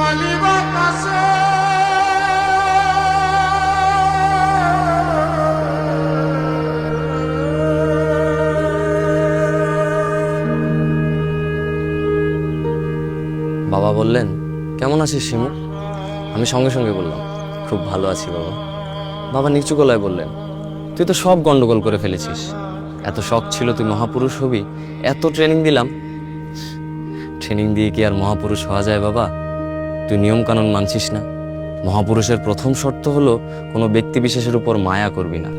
বাবা বললেন, কেমন আছিস শিমু? আমি সঙ্গে সঙ্গে বললাম, খুব ভালো আছি বাবা। বাবা নিচু গলায় বললেন, তুই তো সব গন্ডগোল করে ফেলেছিস। এত শখ ছিল তুই মহাপুরুষ হবি, এত ট্রেনিং দিলাম। ট্রেনিং দিয়ে কি আর মহাপুরুষ হওয়া যায় বাবা? তুই নিয়ম কানুন মানছিস না। মহাপুরুষের প্রথম শর্ত হলো কোনো ব্যক্তি বিশেষের উপর মায়া করবি না।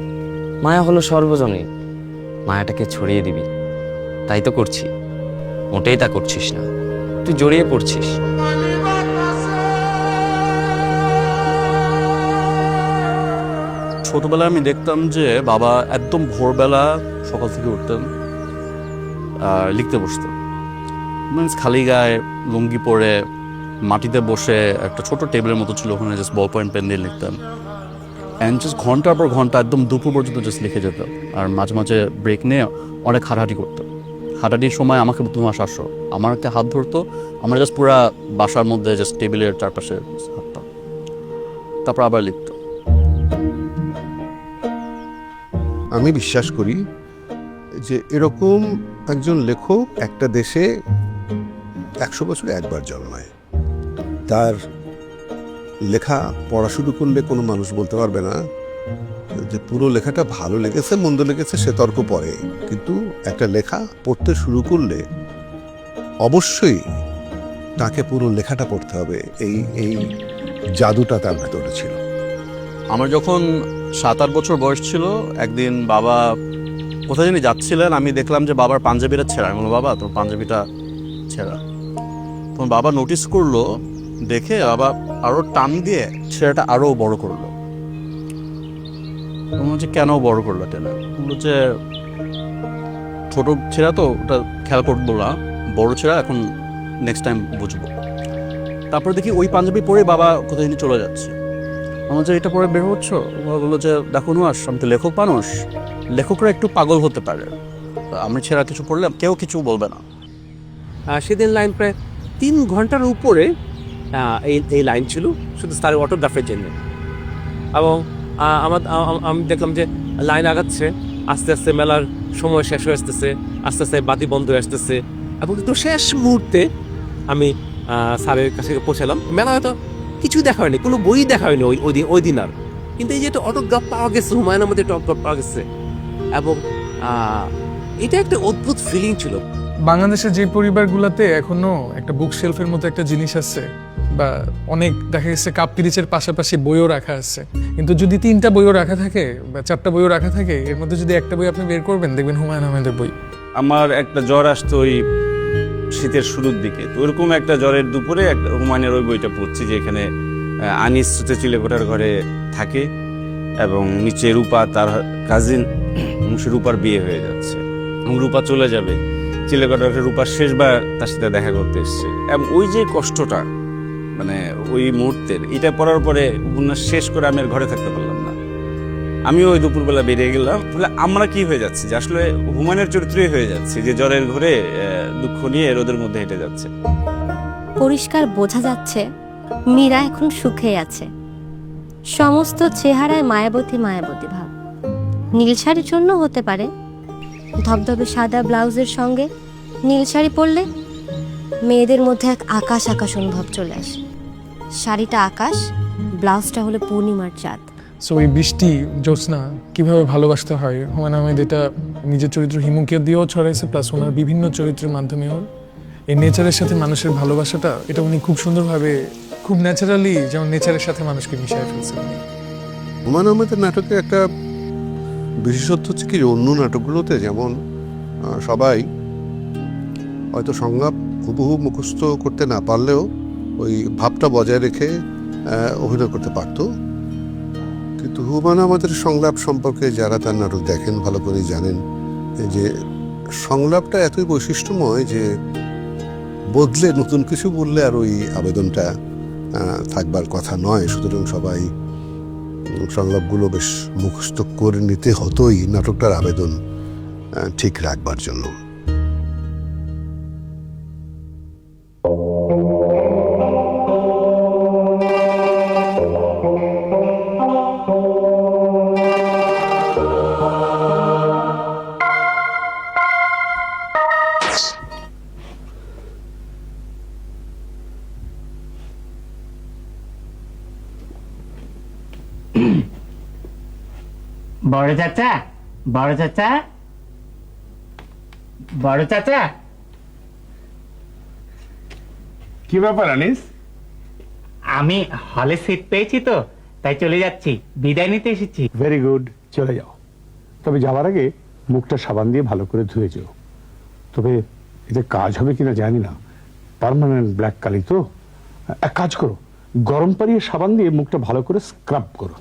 মায়া হলো সর্বজনীন, মায়াটাকে ছড়িয়ে দিবি। তাই তো করছি। মোটেই তা করছিস না, তুই জড়িয়ে পড়ছিস। ছোটবেলায় আমি দেখতাম যে বাবা একদম ভোরবেলা সকাল থেকে উঠতেন আর লিখতে বসতেন। মিনস খালি গায়ে লুঙ্গি পরে মাটিতে বসে একটা ছোট টেবিলের মতো ছিল, ওখানে জাস্ট বল পয়েন্ট পেন দিয়ে লিখতেন। অ্যান্ড জাস্ট ঘন্টার পর ঘন্টা একদম দুপুর পর্যন্ত জাস্ট লিখে যেত। আর মাঝে মাঝে ব্রেক নিয়ে অনেক হাঁটাহাঁটি করতো। হাঁটাহাঁটির সময় আমাকে তোমার শাসো আমার একটা হাত ধরতো, আমরা জাস্ট পুরা বাসার মধ্যে জাস্ট টেবিলের চারপাশে হাঁটতাম, তারপর আবার লিখতো। আমি বিশ্বাস করি যে এরকম একজন লেখক একটা দেশে 100 বছরে একবার জন্মায়। তার লেখা পড়া শুরু করলে কোনো মানুষ বলতে পারবে না যে পুরো লেখাটা ভালো লেগেছে মন্দ লেগেছে, সে তর্ক পড়ে। কিন্তু একটা লেখা পড়তে শুরু করলে অবশ্যই তাকে পুরো লেখাটা পড়তে হবে। এই জাদুটা তার ভেতরে ছিল। আমার যখন 7-8 বছর বয়স ছিল, একদিন বাবা কোথায় জানি যাচ্ছিলেন, আমি দেখলাম যে বাবার পাঞ্জাবিটা ছেঁড়া। আমি বললাম, বাবা তোর পাঞ্জাবিটা ছেঁড়া। তখন বাবা নোটিস করলো, দেখে বাবা আরো টান দিয়ে ছেঁড়াটা আরো বড় করলো। হচ্ছে কেন বড় করলো টেলার? বললো যে ছোট ছেঁড়া তো ওটা খেয়াল করবো না, বড় ছেঁড়া এখন নেক্সট টাইম বুঝবো। তারপরে দেখি ওই পাঞ্জাবি পরে বাবা কোথায় জানি চলে যাচ্ছে। আমার যে এটা পরে বের হচ্ছ, বললো যে দেখো নুয়াস, আমি তো লেখক মানুষ, লেখকরা একটু পাগল হতে পারে, আমি ছেঁড়া কিছু পড়লে কেউ কিছু বলবে না। সেদিন লাইন প্রায় 3 ঘন্টার উপরে এই লাইন ছিল শুধু তার অটোগ্রাফের জন্য। এবং আমি দেখলাম যে লাইন আগাচ্ছে, আস্তে আস্তে মেলার সময় শেষ হয়ে আসতেছে, আস্তে আস্তে বাতি বন্ধ হয়ে আসতেছে। এবং তো শেষ মুহূর্তে আমি স্যারের কাছে পৌঁছালাম। মেলা হয়তো কিছু দেখা হয়নি, কোনো বই দেখা হয়নি ওই দিন আর। কিন্তু এই যে একটা অটোগ্রাফ পাওয়া গেছে, হুমায়ুনের মধ্যে একটা অটোগ্রাফ পাওয়া গেছে, এবং এটা একটা অদ্ভুত ফিলিং ছিল। বাংলাদেশের যে পরিবারগুলোতে এখনো একটা বুক শেলফের মতো একটা জিনিস আছে, বা অনেক দেখা গেছে কাপ পিরিচের পাশাপাশি বইও রাখা আছে, কিন্তু যদি 3টা বইও রাখা থাকে বা 4টা বইও রাখা থাকে, এর মধ্যে যদি একটা বই আপনি বের করবেন, দেখবেন হুমায়ুন আহমেদের বই। আমার একটা জ্বর আসতো ওই শীতের শুরুর দিকে, তো ওরকম একটা জ্বরের দুপুরে একটা হুমায়ুনের ওই বইটা পড়ছি, যে এখানে আনিস সুতে চিলেকোঠার ঘরে থাকে এবং নিচে রূপা তার কাজিন, রূপার বিয়ে হয়ে যাচ্ছে এবং রূপা চলে যাবে চিলেকোঠার, রূপার শেষবার তার সাথে দেখা করতে এসছে। এবং ওই যে কষ্টটা, মানে ওই মুহূর্তের, এটা পড়ার পরে উপন্যাস শেষ করে আমি আর ঘরে থাকতে পারলাম না। আমিও ওই দুপুরবেলা বেরিয়ে গেলাম। তাহলে আমরা কি হয়ে যাচ্ছি, যে আসলে হুমায়ুনের চরিত্রই হয়ে যাচ্ছে, যে জ্বরের ঘরে দুঃখ নিয়ে রোদের মধ্যে হেঁটে যাচ্ছে। পরিষ্কার বোঝা যাচ্ছে মীরা এখন সুখে আছে। সমস্ত চেহারায় মায়াবতী মায়াবতী ভাব। নীল শাড়ির জন্য হতে পারে, ধবধবে সাদা ব্লাউজের সঙ্গে নীল শাড়ি পরলে মেয়েদের মধ্যে এক আকাশ আকাশ অনুভব চলে আসে। শাড়িটা আকাশ, ব্লাউজটা হলো পূর্ণিমার চাঁদ। সো এই বৃষ্টি জ্যোৎস্না কিভাবে ভালোবাসতে হয়, হুমায়ুন আহমেদ এটা নিজের চরিত্র হিমুকে দিয়েও ছড়াইছে, প্লাস ওনার বিভিন্ন চরিত্রের মাধ্যমেও এই নেচারের সাথে মানুষের ভালোবাসাটা, এটা উনি খুব সুন্দরভাবে, খুব ন্যাচারালি, যেমন নেচারের সাথে মানুষকে মিশিয়ে ফেলছেন। হুমায়ুন আহমেদের নাটকে একটা বিশেষত্ব হচ্ছে কি, অন্য নাটকগুলোতে যেমন সবাই হয়তো সংলাপ হুবহু মুখস্থ করতে না পারলেও ওই ভাবটা বজায় রেখে অভিনয় করতে পারতো, কিন্তু হুমায়ুন আহমেদের সংলাপ সম্পর্কে যারা তার নাটক দেখেন ভালো করেই জানেন যে সংলাপটা এতই বৈশিষ্ট্যময় যে বদলে নতুন কিছু বললে আর ওই আবেদনটা থাকবার কথা নয়। সুতরাং সবাই সংলাপগুলো বেশ মুখস্থ করে নিতে হতোই নাটকটার আবেদন ঠিক রাখবার জন্য। বড় চাচা, বড় চাচা, বড় চাচা। কি ব্যাপার আনিস? আমি হলে সিট পেয়েছি তো, তাই চলে যাচ্ছি, বিদায় নিতে এসেছি। ভেরি গুড, চলে যাও। তবে যাওয়ার আগে মুখটা সাবান দিয়ে ভালো করে ধুয়ে যাও। তবে এতে কাজ হবে কিনা জানি না, পার্মানেন্ট ব্ল্যাক কালি তো। এক কাজ করো, গরম পানিয়ে সাবান দিয়ে মুখটা ভালো করে স্ক্রাব করো।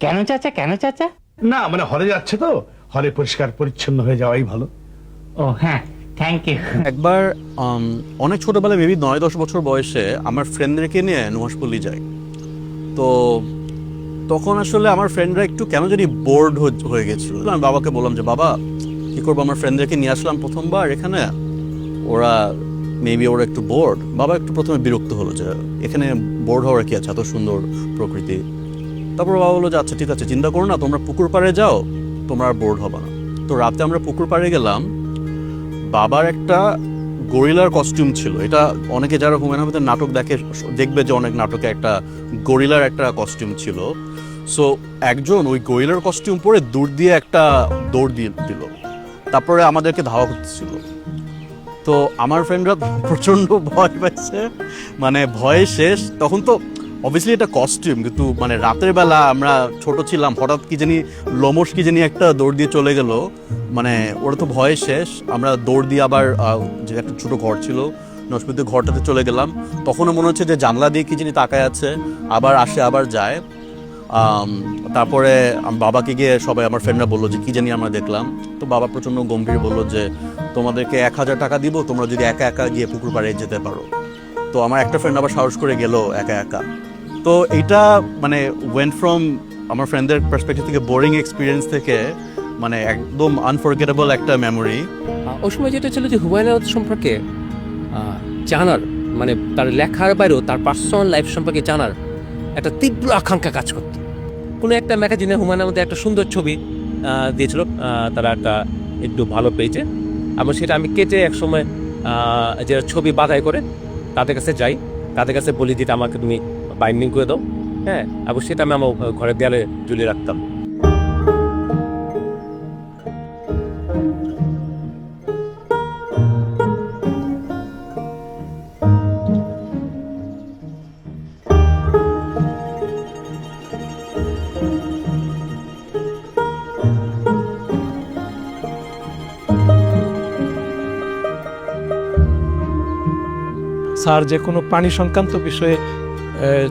কেন চাচা, কেন চাচা? না মানে হলে যাচ্ছে তো, হলে পরিষ্কার পরিচ্ছন্ন হয়ে যাওয়াই ভালো। ও হ্যাঁ, থ্যাংক ইউ। একবার অনেক ছোটবেলায় মেবি 9-10 বছর বয়সে আমার ফ্রেন্ডদেরকে নিয়ে নুহাসপল্লি যাই। তো তখন আসলে আমার ফ্রেন্ডরা একটু কেন জানি বোর্ড হয়ে গেছিল। আমি বাবাকে বললাম যে বাবা কি করবো, আমার ফ্রেন্ডদেরকে নিয়ে আসলাম প্রথমবার এখানে, ওরা একটু বোর্ড। বাবা একটু প্রথমে বিরক্ত হলো যে এখানে বোর্ড হওয়ার কি আছে, এত সুন্দর প্রকৃতি। তারপর বাবা বললো যে আচ্ছা ঠিক আছে, চিন্তা করো না, তোমরা পুকুর পাড়ে যাও, তোমরা আর বোর্ড হবে না। তো রাতে আমরা পুকুর পাড়ে গেলাম। বাবার একটা গরিলার কস্টিউম ছিল। এটা অনেকে যারা হুমায়ুন আহমেদের নাটক দেখবে যে অনেক নাটকে একটা গরিলার একটা কস্টিউম ছিল। সো একজন ওই গরিলার কস্টিউম পরে দূর দিয়ে একটা দৌড় দিয়ে দিল, তারপরে আমাদেরকে ধাওয়া করতেছিল। তো আমার ফ্রেন্ডরা প্রচণ্ড ভয় পাইছে, মানে ভয়ে শেষ। তখন তো অবভিয়াসলি এটা কস্টিউম, কিন্তু মানে রাতের বেলা আমরা ছোট ছিলাম, হঠাৎ কি জানি লোমস কি জানি একটা দৌড় দিয়ে চলে গেল, মানে ওরা তো ভয়ে শেষ। আমরা দৌড় দিয়ে আবার যে একটা ছোট ঘর ছিল নস্পিতের ঘরটাতে চলে গেলাম। তখনও মনে হচ্ছে যে জানলা দিয়ে কি জানি তাকায় আছে, আবার আসে আবার যায়। তারপরে বাবাকে গিয়ে সবাই আমার ফ্রেন্ডরা বললো যে কি জানি আমরা দেখলাম। তো বাবা প্রচণ্ড গম্ভীর বললো যে তোমাদেরকে 1000 টাকা দিব তোমরা যদি একা একা গিয়ে পুকুর পাড়ে যেতে পারো। তো আমার একটা ফ্রেন্ড আবার সাহস করে গেল একা একা। তো এইটা মানে ওয়েন্ট ফ্রম আমার ফ্রেন্ডদের পার্সপেক্টিভ থেকে বোরিং এক্সপিরিয়েন্স থেকে মানে একদম আনফরগেটেবল একটা মেমোরি। ওই সময় যেটা ছিল যে হুমায়ুন আহমেদ সম্পর্কে জানার, মানে তার লেখার বাইরেও তার পার্সোনাল লাইফ সম্পর্কে জানার একটা তীব্র আকাঙ্ক্ষা কাজ করত। কোনো একটা ম্যাগাজিনে হুমায়ুন আহমেদের একটা সুন্দর ছবি দিয়েছিল তারা একটা একটু ভালো পেয়েছে, এবং সেটা আমি কেটে একসময় যে ছবি বাধাই করে তাদের কাছে যাই, তাদের কাছে বলি যেটা আমাকে তুমি বাইন্ডিং করে দাও, হ্যাঁ, এবং সেটা আমি আমার ঘরের দেয়ালে ঝুলিয়ে রাখতাম। স্যার যে কোনো প্রাণী সংক্রান্ত বিষয়ে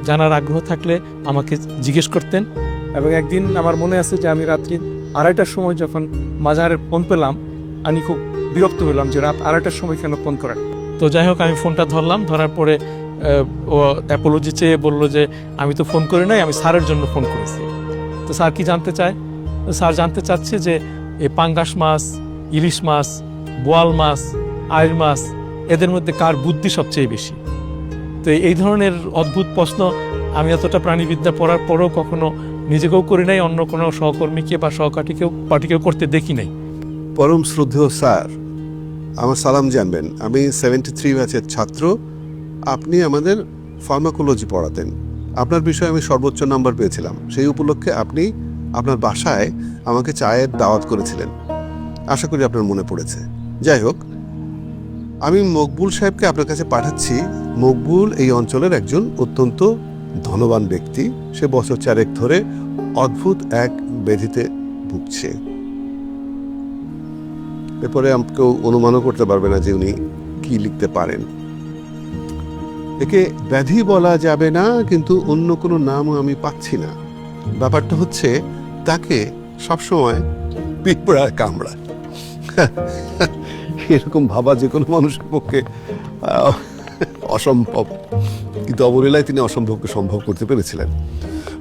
জানার আগ্রহ থাকলে আমাকে জিজ্ঞেস করতেন। এবং একদিন আমার মনে আছে যে আমি রাত্রি 2:30টার সময় যখন মাজারের ফোন পেলাম, আমি খুব বিরক্ত হলাম যে রাত 2:30টার সময় কেন ফোন করেন। তো যাই হোক আমি ফোনটা ধরলাম, ধরার পরে ও অ্যাপোলজি চেয়ে বললো যে আমি তো ফোন করি নাই, আমি স্যারের জন্য ফোন করেছি। তো স্যার কি জানতে চায়? স্যার জানতে চাচ্ছে যে এই পাঙ্গাস মাছ, ইলিশ মাছ, বোয়াল মাছ, আইর মাছ, এদের মধ্যে কার বুদ্ধি সবচেয়ে বেশি। তো এই ধরনের অদ্ভুত প্রশ্ন আমি এতটা প্রাণীবিদ্যা পড়ার পরেও কখনো নিজেকেও করি নাই, অন্য কোনো সহকর্মীকে বা পার্টিকেও করতে দেখি নাই। পরম শ্রদ্ধেয় স্যার, আমার সালাম জানবেন। আমি 73 ব্যাচের ছাত্র। আপনি আমাদের ফার্মাকোলজি পড়াতেন। আপনার বিষয়ে আমি সর্বোচ্চ নাম্বার পেয়েছিলাম। সেই উপলক্ষে আপনি আপনার বাসায় আমাকে চায়ের দাওয়াত করেছিলেন। আশা করি আপনার মনে পড়েছে। যাই হোক, আমি মকবুল সাহেবকে আপনার কাছে পাঠাচ্ছি। মকবুল এই অঞ্চলের একজন অত্যন্ত ধনবান ব্যক্তি। সে বছর 4 ধরে অদ্ভুত এক ব্যাধিতে ভুগছে। এরপরে কেউ অনুমানও করতে পারবে না যে উনি কি লিখতে পারেন। একে ব্যাধি বলা যাবে না, কিন্তু অন্য কোনো নামও আমি পাচ্ছি না। ব্যাপারটা হচ্ছে তাকে সবসময় পিঁপড়ায় কামড়ায়। এরকম ভাবা যে কোনো মানুষের পক্ষে অসম্ভব, কিন্তু অবলীলায় তিনি অসম্ভবকে সম্ভব করতে পেরেছিলেন।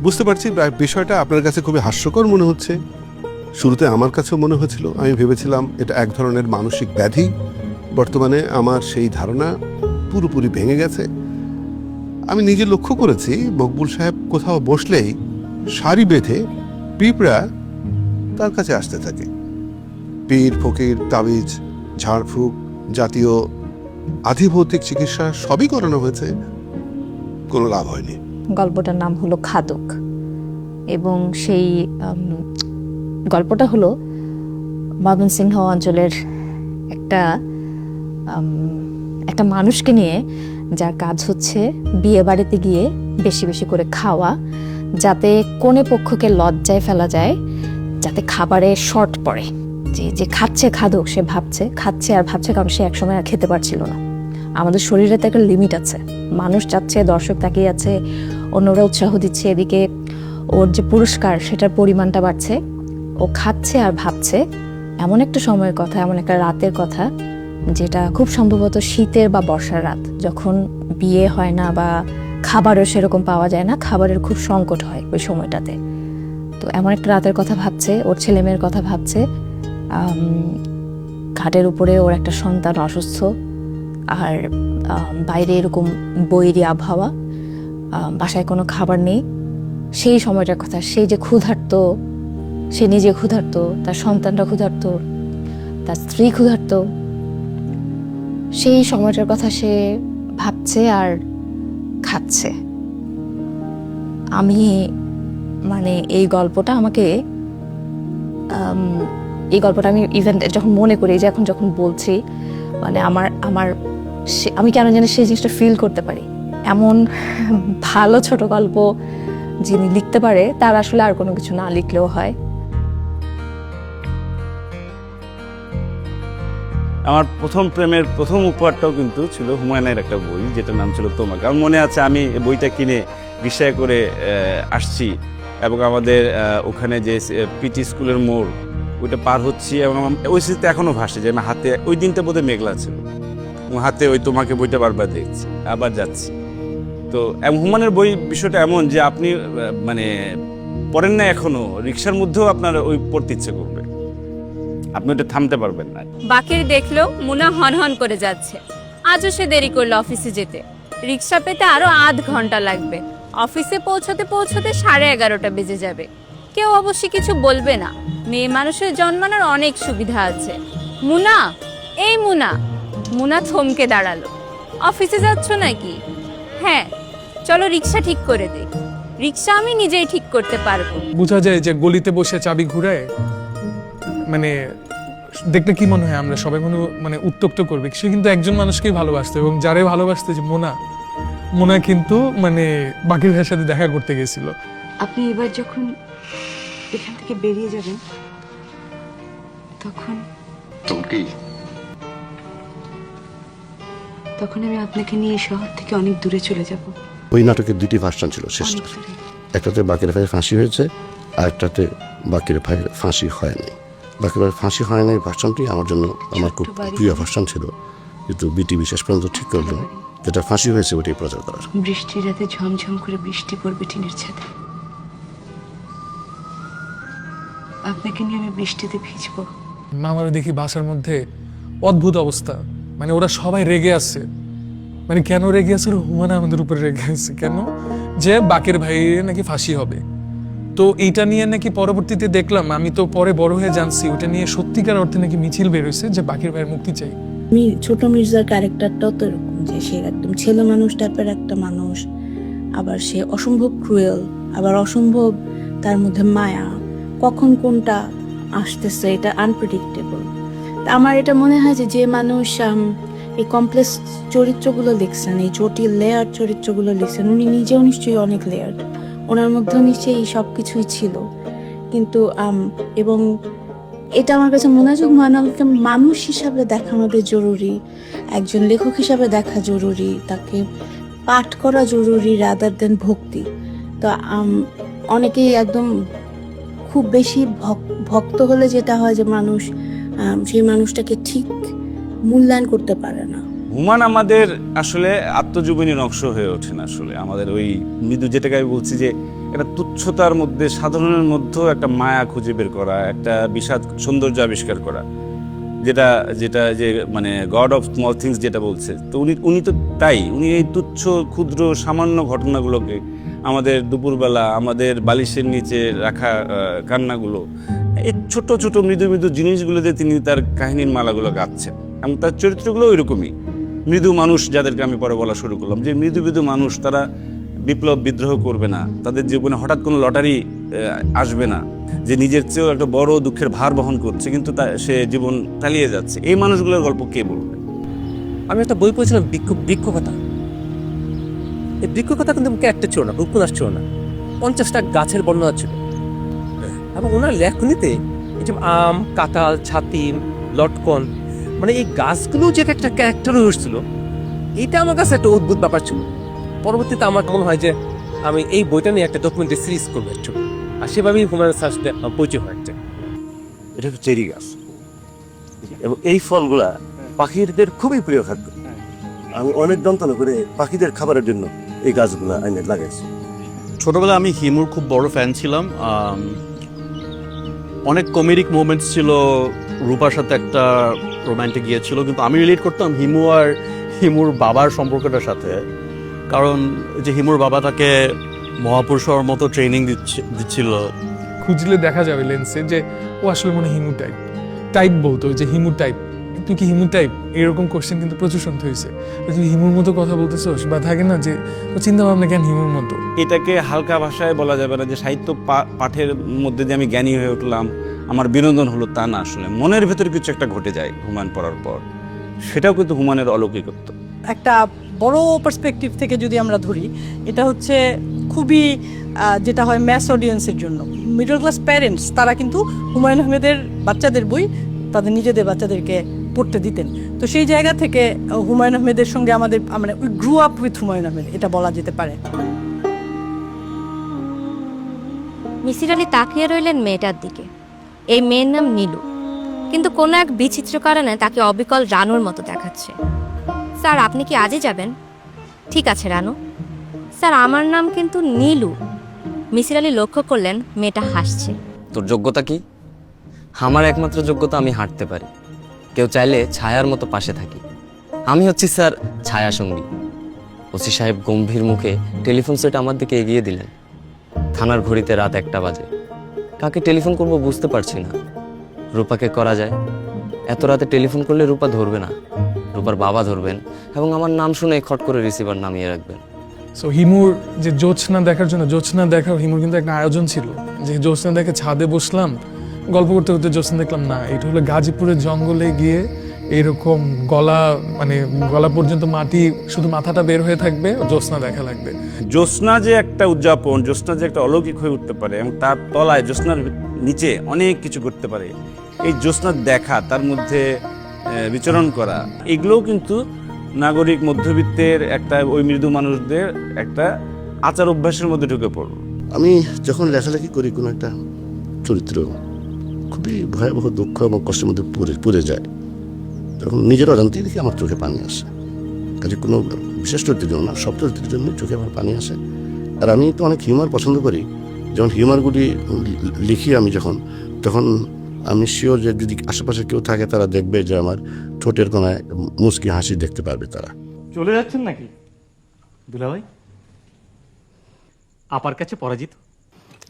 বুঝতে পারছি বিষয়টা আপনার কাছে খুবই হাস্যকর মনে হচ্ছে। শুরুতে আমার কাছেও মনে হয়েছিল, আমি ভেবেছিলাম এটা এক ধরনের মানসিক ব্যাধি। বর্তমানে আমার সেই ধারণা পুরোপুরি ভেঙে গেছে। আমি নিজে লক্ষ্য করেছি, মকবুল সাহেব কোথাও বসলেই সারি বেঁধে পিঁপড়া তার কাছে আসতে থাকে। পীর ফকির, তাবিজ, ঝাড়ফুঁক জাতীয় আধিভৌতিক চিকিৎসা সবই করানো হয়েছে, কোনো লাভ হয়নি। গল্পটার নাম হলো খাদক। এবং সেই গল্পটা হলো ময়মনসিংহ অঞ্চলের একটা একটা মানুষকে নিয়ে, যার কাজ হচ্ছে বিয়ে বাড়িতে গিয়ে বেশি বেশি করে খাওয়া, যাতে কোনে পক্ষকে লজ্জায় ফেলা যায়, যাতে খাবারে শর্ট পড়ে। যে খাচ্ছে খাদক, সে খাচ্ছে আর ভাবছে, কারণ সে একসময় আর খেতে পারছিল না। আমাদের শরীরে তো একটা লিমিট আছে, মানুষ যাচ্ছে, দর্শক তাকিয়ে আছে, অন্যরা উৎসাহ দিচ্ছে, এদিকে ওর যে পুরস্কার সেটার পরিমাণটা বাড়ছে, ও খাচ্ছে আর ভাবছে। এমন একটা সময়ের কথা, এমন একটা রাতের কথা, যেটা খুব সম্ভবত শীতের বা বর্ষার রাত, যখন বিয়ে হয় না বা খাবারও সেরকম পাওয়া যায় না, খাবারের খুব সংকট হয় ওই সময়টাতে। তো এমন একটা রাতের কথা ভাবছে, ওর ছেলে মেয়ের কথা ভাবছে। ঘাটের উপরে ওর একটা সন্তান অসুস্থ, আর বাইরে এরকম বৈরী আবহাওয়া, বাসায় কোনো খাবার নেই। সেই সময়টার কথা, সেই যে ক্ষুধার্ত, সে নিজে ক্ষুধার্ত, তার সন্তানটা ক্ষুধার্ত, তার স্ত্রী ক্ষুধার্ত, সেই সময়টার কথা সে ভাবছে আর খাচ্ছে। আমি মানে এই গল্পটা আমি ইভেন যখন মনে করি, যে এখন যখন বলছি, মানে আমি কেন জানি সেই জিনিসটা ফিল করতে পারি। এমন ভালো ছোট গল্প যিনি লিখতে পারে, তার আসলে আর কোনো কিছু না লিখলেও হয়। আমার প্রথম প্রেমের প্রথম উপহারটাও কিন্তু ছিল হুমায়ুনের একটা বই, যেটার নাম ছিল তোমাকে। আমার মনে আছে আমি বইটা কিনে রিকশায় করে আসছি, এবং আমাদের ওখানে যে পিটি স্কুলের মোড়, ওইটা পার হচ্ছি, এবং ওই স্মৃতি এখনো ভাসে, যে আমি হাতে, ওই দিনটা বোধহয় মেঘলা ছিল, হাতে ওই তোমাকে বইটা বারবার দেখছি, আবার যাচ্ছি। তো হুমায়ুনের বই বিষয়টা এমন যে আপনি মানে পড়েন না এখনো, রিকশার মধ্যেও আপনার ওই পড়তে ইচ্ছে করবে, আপনি ওটা থামতে পারবেন না। বাকির দেখলো মুনা হনহন করে যাচ্ছে। আজও সে দেরি করলো অফিসে যেতে। রিক্সা পেতে আরো আধ ঘন্টা লাগবে। অফিসে পৌঁছতে 11:30 বেজে যাবে। কেউ অবশ্য কিছু বলবে না, মেয়ে মানুষের জন্মানোর অনেক সুবিধা আছে। মুনা, এই মুনা। মুনা থমকে দাঁড়ালো। অফিসে যাচ্ছ নাকি? হ্যাঁ, চলো রিক্সা ঠিক করে দে। রিক্সা আমি নিজেই ঠিক করতে পারবো। বোঝা যায় যে গলিতে বসে চাবি ঘুরায়, মানে দেখলে কি মনে হয় আমরা সবাই মানে উত্তক্ত করবে। সে কিন্তু একজন মানুষকেই ভালোবাসতো, এবং যারে ভালোবাসতো, যে মোনা কিন্তু মানে বাকির ভাইয়ের সাথে দেখা করতে গেছিল। আপনি এবার যখন এখান থেকে বেরিয়ে যাবেন, তখন আমি আপনাকে নিয়ে শহর থেকে অনেক দূরে চলে যাব। ওই নাটকের দুটি ভার্সন ছিল শেষটা, একটাতে বাকির ভাইয়ের ফাঁসি হয়েছে, আর একটাতে বাকির ভাইয়ের ফাঁসি হয়নি। বাকির ভাইয়ের ফাঁসি হয়নি ভার্সনটি আমার জন্য আমার খুব প্রিয় ভার্সন ছিল, কিন্তু বিটিভি শেষ পর্যন্ত ঠিক করলো যেটা ফাঁসি হয়েছে ওটাই প্রচার করার। বৃষ্টির রাতে ঝমঝম করে বৃষ্টি পড়বে টিনের ছাদে, আপনাকে নিয়ে আমি বৃষ্টিতে ভিজবো। আমারও দেখি বাসার মধ্যে অদ্ভুত অবস্থা, মানে ওরা সবাই রেগে আছে। মানে কেন রেগে আছে? হুমায়ুন আমাদের উপরে রেগে আছে কেন? যে বাকের ভাইয়ের নাকি ফাঁসি হবে। তো এইটা নিয়ে নাকি পরবর্তীতে দেখলাম, আমি তো পরে বড় হয়ে জানছি, ওটা নিয়ে সত্যিকার অর্থে নাকি মিছিল বেরোইছে যে বাকের ভাইয়ের মুক্তি চাই। ছোট মির্জার ক্যারেক্টারটাও তো এরকম, যে সে একদম ছেলে মানুষ টাইপের একটা মানুষ, আবার সে অসম্ভব ক্রুয়েল, আবার অসম্ভব তার মধ্যে মায়া, কখন কোনটা আসতেছে এটা আনপ্রেডিক্টেবল। আমার এটা মনে হয় যে মানুষ এই কমপ্লেক্স চরিত্রগুলো লিখছেন, এই জটিল লেয়ার চরিত্রগুলো লিখছেন, উনি নিজেও নিশ্চয়ই অনেক লেয়ার, ওনার মধ্যেও নিশ্চয়ই সব কিছুই ছিল। কিন্তু এবং এটা আমার কাছে মনে হয় যে হুমায়ুনকে মানুষ হিসাবে দেখা আমাদের জরুরি, একজন লেখক হিসাবে দেখা জরুরি, তাকে পাঠ করা জরুরি রাদার দেন ভক্তি। তো অনেকেই একদম খুব বেশি ভক্ত হলে যেটা হয় যে মানুষ সেই মানুষটাকে ঠিক মূল্যায়ন করতে পারে না। হুমায়ুন আমাদের আসলে আত্মজীবনীর অংশ হয়ে ওঠেন। আসলে আমাদের ওই মৃদু, যেটাকে আমি বলছি যে একটা তুচ্ছতার মধ্যে, সাধারণের মধ্যেও একটা মায়া খুঁজে বের করা, একটা বিষাদ সৌন্দর্য আবিষ্কার করা, যেটা যেটা যে মানে গড অফ স্মল থিংস যেটা বলছে। তো উনি তো তাই, উনি এই তুচ্ছ ক্ষুদ্র সামান্য ঘটনাগুলোকে, আমাদের দুপুরবেলা আমাদের বালিশের নিচে রাখা কান্নাগুলো, এই ছোট ছোট মৃদু মৃদু জিনিসগুলোতে তিনি তার কাহিনীর মালাগুলো গাচ্ছেন। এবং তার চরিত্রগুলো ওইরকমই মৃদু মানুষ, যাদেরকে আমি পরে বলা শুরু করলাম, যে মৃদু মৃদু মানুষ, তারা বিপ্লব বিদ্রোহ করবে না, তাদের জীবনে হঠাৎ কোনো লটারি আসবে না, যে নিজের চেয়েও একটা বড় দুঃখের ভার বহন করছে কিন্তু সে জীবন চালিয়ে যাচ্ছে, এই মানুষগুলোর গল্প কে বলবে? আমি একটা বই পড়েছিলাম বৃক্ষকথা। এই বৃক্ষকথা কিন্তু একটা ছিল না, উপন্যাস ছিল না, 50টা গাছের বর্ণনা ছিল। এবং ওনার লেখনীতে এই যে আম, কাঁঠাল, ছাতিম, লটকন, মানে এই গাছগুলো যে একটা ক্যারেক্টার হয়ে উঠছিল, এইটা আমার কাছে একটা অদ্ভুত ব্যাপার ছিল। পরবর্তীতে আমার মনে হয় যে আমি এই বইটা নিয়ে একটা ডকুমেন্টারি সিরিজ করবো একটু, আর সেভাবেই হুমায়ুন সাথে পরিচয় হয়েছে। এটা হচ্ছে চেরি গাছ, এবং এই ফলগুলা পাখিদের খুবই প্রিয় খাদ্য। আমি অনেক যন্ত্রণা করে পাখিদের খাবারের জন্য এই গাছগুলা আইনে লাগাইছি। ছোটবেলায় আমি হিমুর খুব বড় ফ্যান ছিলাম। অনেক কমেডিক মোমেন্টস ছিল, রূপার সাথে একটা রোমান্টিক গিয়েছিল, কিন্তু আমি রিলেট করতাম হিমু আর হিমুর বাবার সম্পর্কটার সাথে। কারণ যে হিমুর বাবা তাকে মহাপুরুষ হওয়ার মতো ট্রেনিং দিচ্ছিল। খুঁজলে দেখা যাবে লেন্সে যে ও আসলে মনে হিমু টাইপ বলতো, যে হিমু টাইপ, তুই কি হিমু টাইপ, এরকম কোশ্চেন কিন্তু প্রচুর শুনতে হয়েছে। তুই হিমুর মতো কথা বলতেছোস, বা থাকে না যে চিন্তা ভাবনা কেন হিমুর মতো। এটাকে হালকা ভাষায় বলা যাবে না যে সাহিত্য পাঠের মধ্যে দিয়ে আমি জ্ঞানী হয়ে উঠলাম, আমার বিনোদন হলো, তা না। আসলে মনের ভেতরে কিছু একটা ঘটে যায় হুমায়ুন পড়ার পর, সেটাও কিন্তু হুমায়ুনের অলৌকিকত্ব। একটা বড় পার্সপেক্টিভ থেকে যদি আমরা ধরি, এটা হচ্ছে খুবই যেটা হয় ম্যাস অডিয়েন্সের জন্য, মিডল ক্লাস প্যারেন্টস তারা কিন্তু হুমায়ুন আহমেদের বাচ্চাদের বই তাদের নিজেদের বাচ্চাদেরকে পড়তে দিতেন। তো সেই জায়গা থেকে হুমায়ুন আহমেদের সঙ্গে আমাদের মানে we grew up with Humayun Ahmed, এটা বলা যেতে পারে। মিসির আলী তাকিয়ে রইলেন মেয়েটার দিকে। এই মেয়ের নাম নীলু, কিন্তু কোনো এক বিচিত্র কারণে তাকে অবিকল রানুর মতো দেখাচ্ছে। স্যার, আপনি কি আজই যাবেন? ঠিক আছে রানু। স্যার, আমার নাম কিন্তু নীলু। মিসির আলী লক্ষ্য করলেন মেয়েটা হাসছে। তোর যোগ্যতা কি? আমার একমাত্র যোগ্যতা আমি হাঁটতে পারি, কেউ চাইলে ছায়ার মতো পাশে থাকি। আমি হচ্ছি স্যার ছায়া সঙ্গী। ওসি সাহেব গম্ভীর মুখে টেলিফোন সেট আমার দিকে এগিয়ে দিলেন। থানার ঘড়িতে রাত 1টা বাজে। কাকে টেলিফোন করব বুঝতে পারছি না। রূপাকে করা যায়। এত রাতে টেলিফোন করলে রূপা ধরবে না, রূপার বাবা ধরবেন এবং আমার নাম শুনে খট করে রিসিভার নামিয়ে রাখবেন। সো হিমুর যে জ্যোৎস্না দেখার জন্য, জ্যোৎস্না দেখার হিমুর কিন্তু একটা আয়োজন ছিল, যে জ্যোৎস্না দেখে ছাদে বসলাম, গল্প করতে করতে জ্যোৎস্না দেখলাম না, এটা হলো গাজীপুরের জঙ্গলে গিয়ে এরকম গলা পর্যন্ত মাটি, শুধু মাথাটা বের হয়ে থাকবে, জ্যোৎস্না দেখা লাগবে। জ্যোৎস্না যে একটা উদযাপন, জ্যোৎস্না যে একটা অলৌকিক হয়ে উঠতে পারে এবং তার তলায় জ্যোৎস্নার নিচে অনেক কিছু করতে পারে, এই জ্যোৎস্নার দেখা, তার মধ্যে বিচরণ করা, এগুলোও কিন্তু নাগরিক মধ্যবিত্তের একটা, ওই মৃদু মানুষদের একটা আচার অভ্যাসের মধ্যে ঢুকে পড়ল। আমি যখন লেখালেখি করি কোনো একটা চরিত্র খুবই ভয়াবহ দুঃখ এবং কষ্টের মধ্যে পড়ে যায়, তখন নিজের অজান্তেই দেখি আমার চোখে পানি আসে। কাজে কোনো বিশেষ চরিত্রের জন্য না, সব চরিত্রের জন্য চোখে আমার পানি আসে। আর আমি তো অনেক হিউমার পছন্দ করি, যখন হিউমারগুলি লিখি আমি তখন আমি শিওর যে যদি আশেপাশে কেউ থাকে তারা দেখবে যে আমার ঠোঁটের কোনায় মুচকি হাসি দেখতে পারবে তারা। চলে যাচ্ছেন নাকি দুলাভাই? আপার কাছে পরাজিত।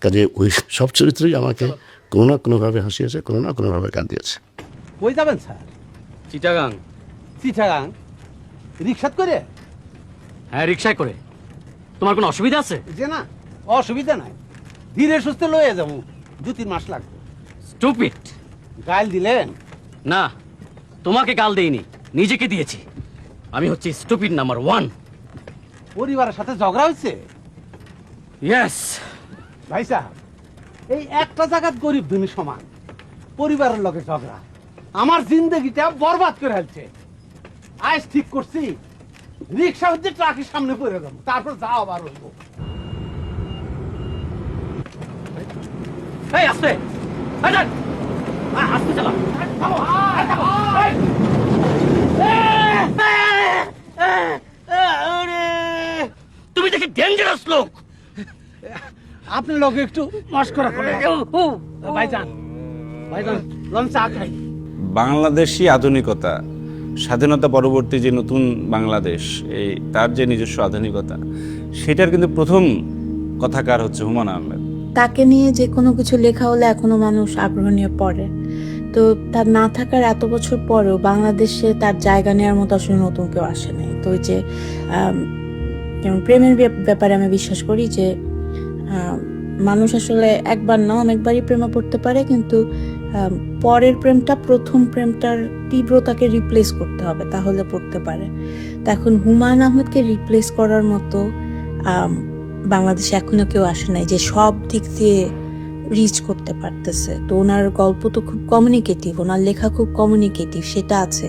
কাজে ওই সব চরিত্রই আমাকে কোনো না কোনোভাবে হাসিয়েছে, কোনো না কোনোভাবে কাঁদিয়েছে। কই যাবেন স্যার? চিটাগাং। চিটাগাং রিক্সাত করে? হ্যাঁ, রিক্সায় করে। তোমার কোনো অসুবিধা আছে? যে না, অসুবিধা নাই, ধীরে সুস্থে লয়ে যাবো, 2-3 মাস লাগবে। স্টুপিড। গাল দিলেন? না, তোমাকে গাল দেইনি, নিজেকে দিয়েছি। আমি হচ্ছি স্টুপিড নাম্বার 1। পরিবারের সাথে ঝগড়া হয়েছে? ইয়েস। ভাই সাহেব, এই একটা জায়গাত গরিব ধনী সমান, পরিবারের লগে ঝগড়া আমার জিন্দগিটা বরবাদ করে ফেলছে। আজ ঠিক করছি রিক্সা হচ্ছে ট্রাকের সামনে পড়ে যাবো, তারপর যা আবার হইব। এই আস্তে, আস্তে চালা। তুমি দেখি ডেঞ্জারাস লোক। আপনি লগে একটু মস্করা করে ভাইজান, লঞ্চ চা খাই। বাংলাদেশি আধুনিকতা, স্বাধীনতা পরবর্তী যে নতুন বাংলাদেশ, এই তার যে নিজস্ব আধুনিকতা, সেটার কিন্তু প্রথম কথাকার হচ্ছে হুমায়ুন আহমেদ। তাকে নিয়ে যে কোনো কিছু লেখা হলে এখনো মানুষ আগ্রহ নিয়ে পড়ে। তো তার না থাকার এত বছর পরেও বাংলাদেশে তার জায়গা নেওয়ার মতো আসলে নতুন কেউ আসে নাই। তো ওই যে যেমন প্রেমের ব্যাপারে আমি বিশ্বাস করি যে মানুষ আসলে একবার না অনেকবারই প্রেমে পড়তে পারে, কিন্তু পরের প্রেমটা প্রথম প্রেমটার তীব্রতাকে রিপ্লেস করতে হবে, তাহলে পড়তে পারে। তো এখন হুমায়ুন আহমেদকে রিপ্লেস করার মতো বাংলাদেশে এখনো কেউ আসে নাই যে সব দিক দিয়ে রিচ করতে পারতেছে। তো ওনার গল্প তো খুব কমিউনিকেটিভ, ওনার লেখা খুব কমিউনিকেটিভ, সেটা আছে।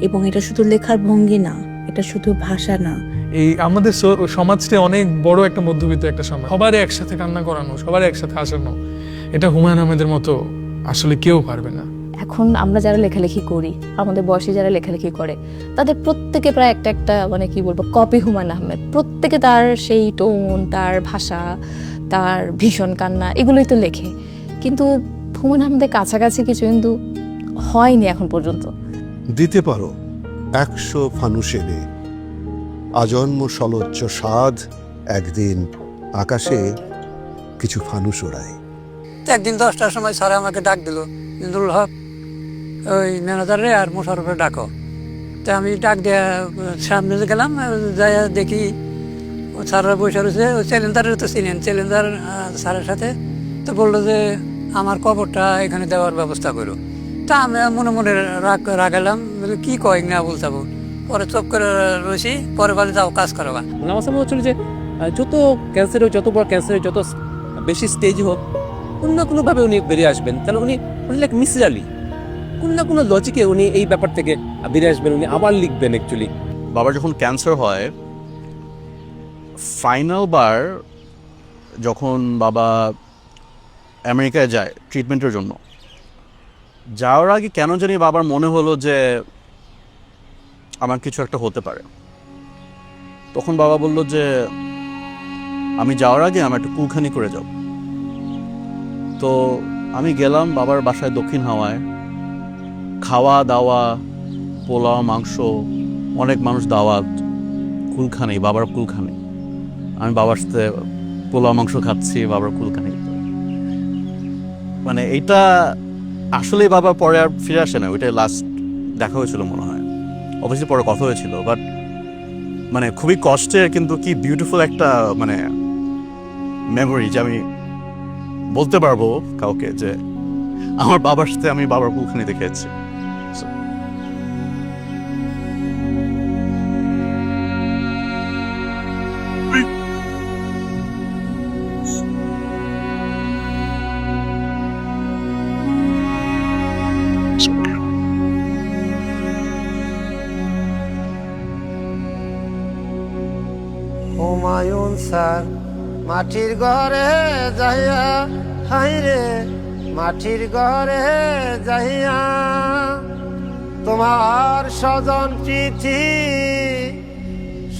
এবং এটা শুধু লেখার ভঙ্গি না, এটা শুধু ভাষা না, এই আমাদের সমাজটা অনেক বড় একটা মধ্যবিত্ত একটা সমাজ, সবারই একসাথে কান্না করানো, সবারই একসাথে হাসানো, এটা হুমায়ুন আহমেদের মতো আসলে কেউ পারবে না। এখন আমরা যারা লেখালেখি করি, আমাদের বয়সী যারা লেখালেখি করে, তাদের প্রত্যেকে প্রায় একটা মানে কি বলবো কপি হুমায়ুন আহমেদ। প্রত্যেকে তার সেই টোন, তার ভাষা, তার ভীষণ কান্না, এগুলোই তো লেখে। কিন্তু হুমায়ুন আহমেদের কাছাকাছি কিছু কিন্তু হয়নি এখন পর্যন্ত। দিতে পারো 100 ফানুস এনে, আজন্ম সলজ্জ সাধ, একদিন আকাশে কিছু ফানুস ওড়ায়। একদিন 10টার সময় স্যার আমাকে ডাক দিল, ইন্দুল হক ওই ম্যানেজারে আর মোশারফে ডাকো। তো আমি ডাক দিয়ে সামনে গেলাম, যাই দেখি ও স্যাররা বসে রয়েছে। ওই চ্যালেঞ্জারের তো চিনেন, চ্যালেঞ্জার স্যারের সাথে। তো বললো যে আমার কবরটা এখানে দেওয়ার ব্যবস্থা করো। তা আমি মনে মনে রাগালাম, কি কয়েক না বলতাম। পরে চুপ করে রয়েছি, পরে বলে যাও কাজ করো। আমার সামনে হচ্ছিল যে যত ক্যান্সার হোক, যত বড় ক্যান্সারের যত বেশি স্টেজ হোক, কোনো না কোনোভাবে উনি বেরিয়ে আসবেন। তাহলে উনি লাইক মিসির আলী, কোনো না কোনো লজিকে উনি এই ব্যাপার থেকে বেরিয়ে আসবেন, উনি আবার লিখবেন। অ্যাকচুয়ালি বাবার যখন ক্যান্সার হয়, ফাইনাল বার যখন বাবা আমেরিকায় যায় ট্রিটমেন্টের জন্য, যাওয়ার আগে কেন জানি বাবার মনে হলো যে আমার কিছু একটা হতে পারে। তখন বাবা বলল যে আমি যাওয়ার আগে আমার একটা কুলখানি করে যাব। তো আমি গেলাম বাবার বাসায় দক্ষিণ হাওয়ায়, খাওয়া দাওয়া, পোলাও মাংস, অনেক মানুষ দাওয়াত, কুলখানি, বাবার কুলখানি। আমি বাবার সাথে পোলাও মাংস খাচ্ছি, বাবার কুলখানি। মানে এইটা আসলেই বাবা পরে আর ফিরে আসে না, ওইটাই লাস্ট দেখা হয়েছিল মনে হয়। অবশ্যই পরে কথা হয়েছিল, বাট মানে খুবই কষ্টের, কিন্তু কি বিউটিফুল একটা মানে মেমোরি যে আমি বলতে পারবো কাউকে যে আমার বাবার সাথে আমি বাবার কুলখানিতে খেয়েছি। হুমায়ুন স্যার মাটির ঘরে যাইয়া, হাই রে মাটির ঘরে যাইয়া, তোমার স্বজন প্রীতি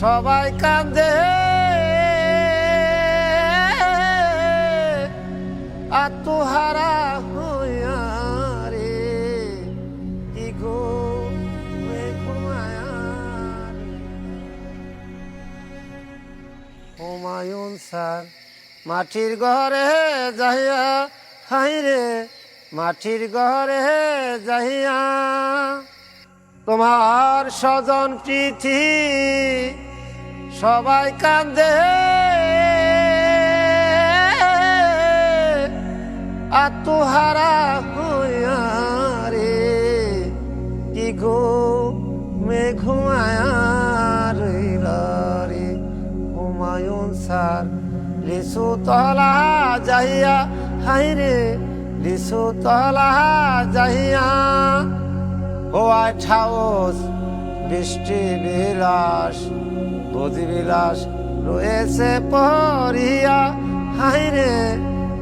সবাই কাঁদে, আত্মহারা হইয়া রে, কি গো হুমায়ুন স্যার মাটির ঘরে যাইয়া, হাই রে মাটির ঘরে যাইয়া, তোমার স্বজন প্রীতি সবাই কাঁদে, আত্মহারা হইয়া রে, কি গো ঘুমায়া রইলা রে। হুমায়ুন স্যার লিচু তলা যাইয়া, হাই রে লিচু তলা যাইয়া, হোয়াইট হাউস বৃষ্টি বিলাস, বুঝি বিলাস রয়েছে পরিয়া, হাই রে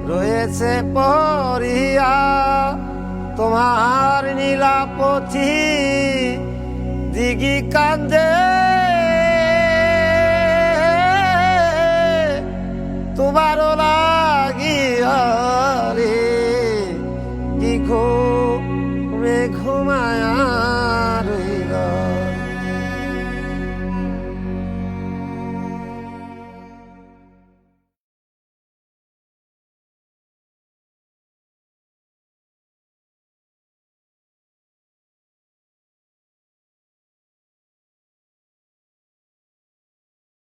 রয়েছে পরিয়া, তোমার নীলাপথি দিঘি কান্দে, তোমারও লাগিয়া রে, কি ঘুমায়া রে।